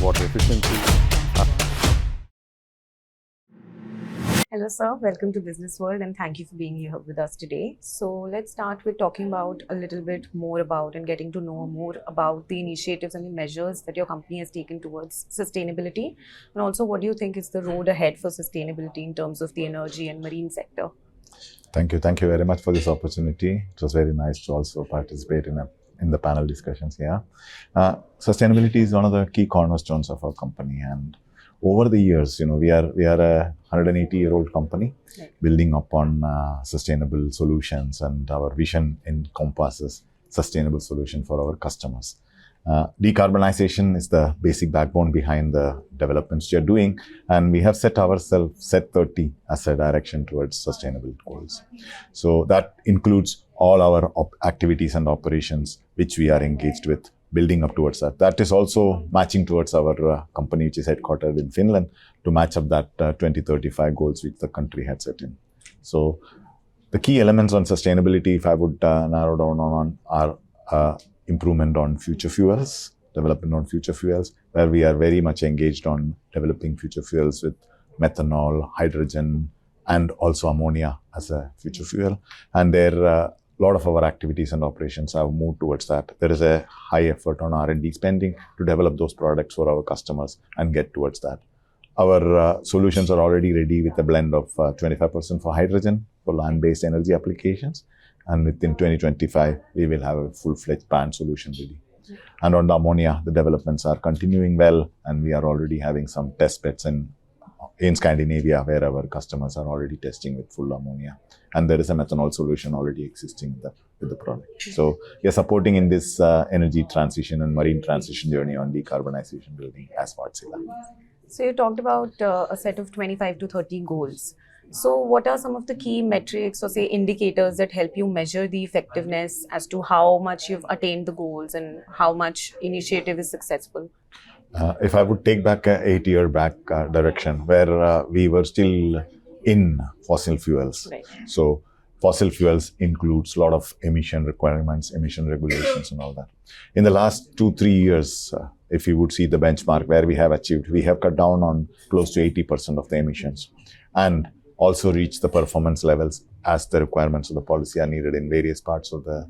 water efficiency. Hello, sir. Welcome to Business World and thank you for being here with us today. So, let's start with talking about a little bit more about and getting to know more about the initiatives and the measures that your company has taken towards sustainability. And also, what do you think is the road ahead for sustainability in terms of the energy and marine sector? Thank you. Thank you very much for this opportunity. It was very nice to also participate in the panel discussions here. Sustainability is one of the key cornerstones of our company, and over the years, we are a 180-year-old company, Right. building upon sustainable solutions, and our vision encompasses sustainable solution for our customers. Decarbonization is the basic backbone behind the developments we are doing, and we have set 30 as a direction towards sustainable goals. So that includes all our activities and operations which we are engaged with, building up towards that. That is also matching towards our company, which is headquartered in Finland, to match up that 2035 goals which the country had set in. So the key elements on sustainability, if I would narrow down on, are improvement on future fuels, development on future fuels, where we are very much engaged on developing future fuels with methanol, hydrogen, and also ammonia as a future fuel. And there, a lot of our activities and operations have moved towards that. There is a high effort on R&D spending to develop those products for our customers and get towards that. Our solutions are already ready with a blend of 25% for hydrogen for land-based energy applications. And within 2025, we will have a full-fledged PAN solution ready. And on the ammonia, the developments are continuing well, and we are already having some test beds in Scandinavia, where our customers are already testing with full ammonia. And there is a methanol solution already existing with the product. So we are supporting in this energy transition and marine transition journey on decarbonization building as Wartsila. So, you talked about a set of 25 to 30 goals. So, what are some of the key metrics or say indicators that help you measure the effectiveness as to how much you've attained the goals and how much initiative is successful? If I would take back a 8-year back direction where we were still in fossil fuels. Right. So fossil fuels includes a lot of emission requirements, emission regulations and all that. In the last 2-3 years, if you would see the benchmark where we have achieved, we have cut down on close to 80% of the emissions and also reach the performance levels as the requirements of the policy are needed in various parts of the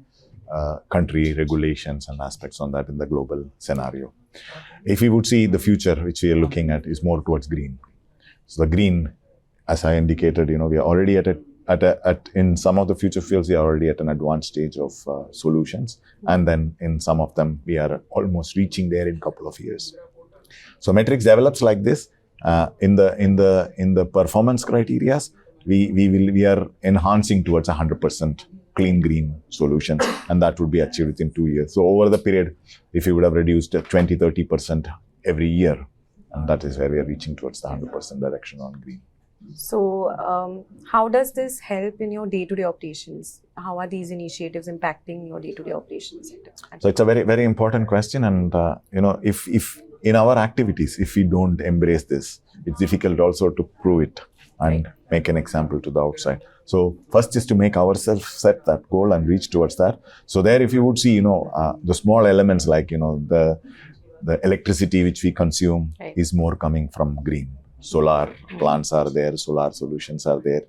country, regulations and aspects on that in the global scenario. If we would see the future, which we are looking at, is more towards green. So the green, as I indicated, we are already in some of the future fields, we are already at an advanced stage of solutions. And then in some of them, we are almost reaching there in a couple of years. So metrics develops like this. In the performance criteria, we are enhancing towards 100% clean green solutions, and that would be achieved within 2 years. So over the period, if you would have reduced 20-30% every year, and that is where we are reaching towards the 100% direction on green. So, how does this help in your day-to-day operations? How are these initiatives impacting your day-to-day operations? So it's a very, very important question, and if in our activities, if we don't embrace this, it's difficult also to prove it and make an example to the outside. So first is to make ourselves set that goal and reach towards that. So there, if you would see, the small elements like, the electricity which we consume is more coming from green. Solar plants are there, solar solutions are there.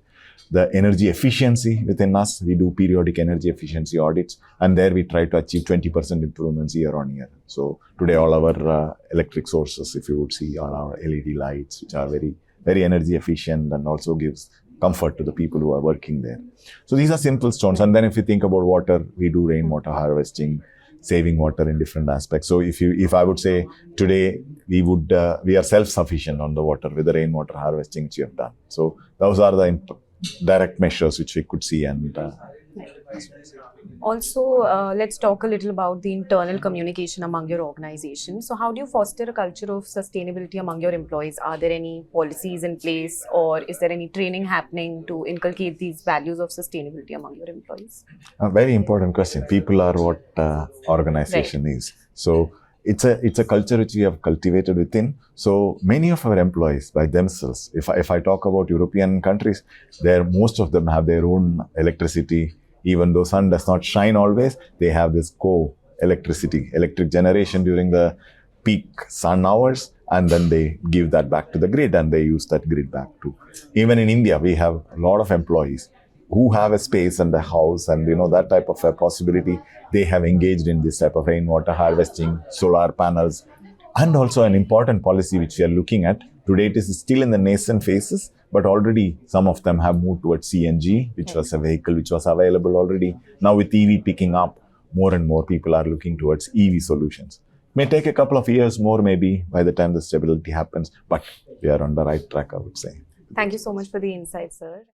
The energy efficiency within us, we do periodic energy efficiency audits, and there we try to achieve 20% improvements year on year. So today, all our electric sources, if you would see, all our LED lights, which are very, very energy efficient and also gives comfort to the people who are working there. So these are simple stones. And then if you think about water, we do rainwater harvesting, saving water in different aspects. So if I would say today we are self-sufficient on the water with the rainwater harvesting which we have done. So those are the direct measures which we could see. And also, let's talk a little about the internal communication among your organization. So how do you foster a culture of sustainability among your employees? Are there any policies in place, or is there any training happening to inculcate these values of sustainability among your employees? A very important question. People are what organization is. So it's a culture which we have cultivated within. So many of our employees by themselves, if I talk about European countries, most of them have their own electricity. Even though sun does not shine always, they have this electric generation during the peak sun hours, and then they give that back to the grid and they use that grid back to. Even in India, we have a lot of employees who have a space and a house, and that type of a possibility. They have engaged in this type of rainwater harvesting, solar panels, and also an important policy which we are looking at. Today it is still in the nascent phases, but already some of them have moved towards CNG, which was a vehicle which was available already. Now with EV picking up, more and more people are looking towards EV solutions. May take a couple of years more, maybe, by the time the stability happens, but we are on the right track, I would say. Thank you so much for the insight, sir.